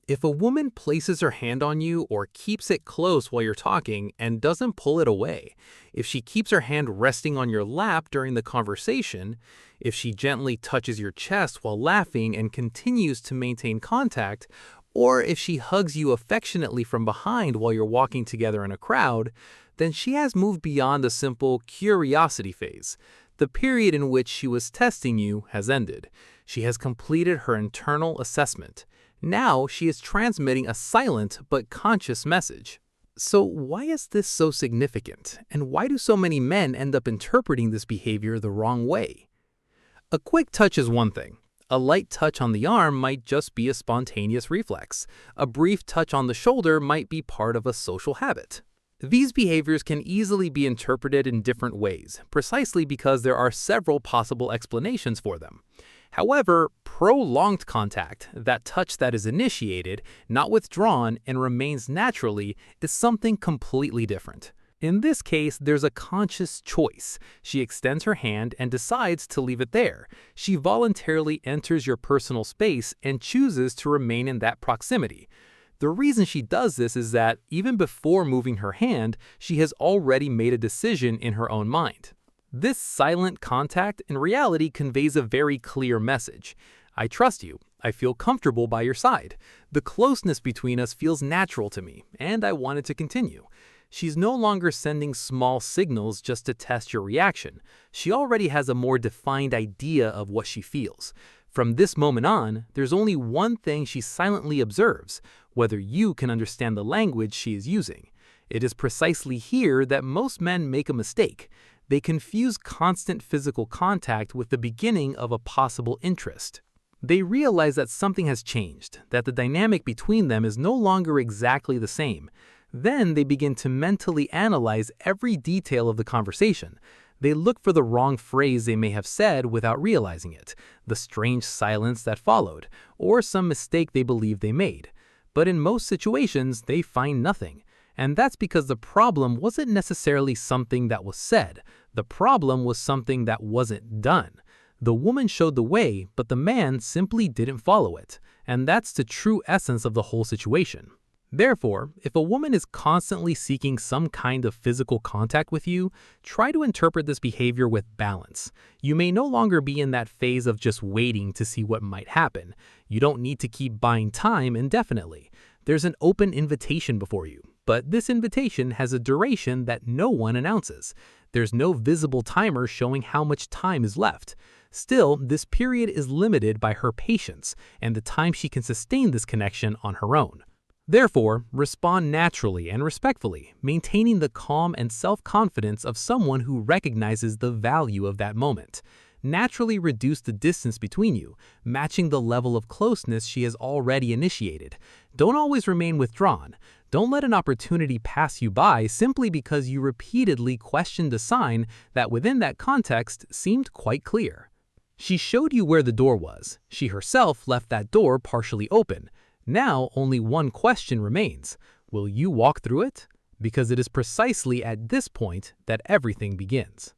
If a woman places her hand on you or keeps it close while you're talking and doesn't pull it away, if she keeps her hand resting on your lap during the conversation, if she gently touches your chest while laughing and continues to maintain contact, or if she hugs you affectionately from behind while you're walking together in a crowd, then she has moved beyond the simple curiosity phase. The period in which she was testing you has ended. She has completed her internal assessment. Now she is transmitting a silent but conscious message. So why is this so significant, and why do so many men end up interpreting this behavior the wrong way? A quick touch is one thing. A light touch on the arm might just be a spontaneous reflex. A brief touch on the shoulder might be part of a social habit. These behaviors can easily be interpreted in different ways, precisely because there are several possible explanations for them. However, prolonged contact, that touch that is initiated, not withdrawn, and remains naturally, is something completely different. In this case, there's a conscious choice. She extends her hand and decides to leave it there. She voluntarily enters your personal space and chooses to remain in that proximity. The reason she does this is that, even before moving her hand, she has already made a decision in her own mind. This silent contact in reality conveys a very clear message. I trust you. I feel comfortable by your side. The closeness between us feels natural to me, and I want it to continue. She's no longer sending small signals just to test your reaction. She already has a more defined idea of what she feels. From this moment on, there's only one thing she silently observes: whether you can understand the language she is using. It is precisely here that most men make a mistake. They confuse constant physical contact with the beginning of a possible interest. They realize that something has changed, that the dynamic between them is no longer exactly the same. Then they begin to mentally analyze every detail of the conversation. They look for the wrong phrase they may have said without realizing it, the strange silence that followed, or some mistake they believe they made. But in most situations, they find nothing. And that's because the problem wasn't necessarily something that was said. The problem was something that wasn't done. The woman showed the way, but the man simply didn't follow it. And that's the true essence of the whole situation. Therefore, if a woman is constantly seeking some kind of physical contact with you, try to interpret this behavior with balance. You may no longer be in that phase of just waiting to see what might happen. You don't need to keep buying time indefinitely. There's an open invitation before you. But this invitation has a duration that no one announces. There's no visible timer showing how much time is left. Still, this period is limited by her patience and the time she can sustain this connection on her own. Therefore, respond naturally and respectfully, maintaining the calm and self-confidence of someone who recognizes the value of that moment. Naturally reduce the distance between you, matching the level of closeness she has already initiated. Don't always remain withdrawn. Don't let an opportunity pass you by simply because you repeatedly questioned a sign that within that context seemed quite clear. She showed you where the door was. She herself left that door partially open. Now only one question remains. Will you walk through it? Because it is precisely at this point that everything begins.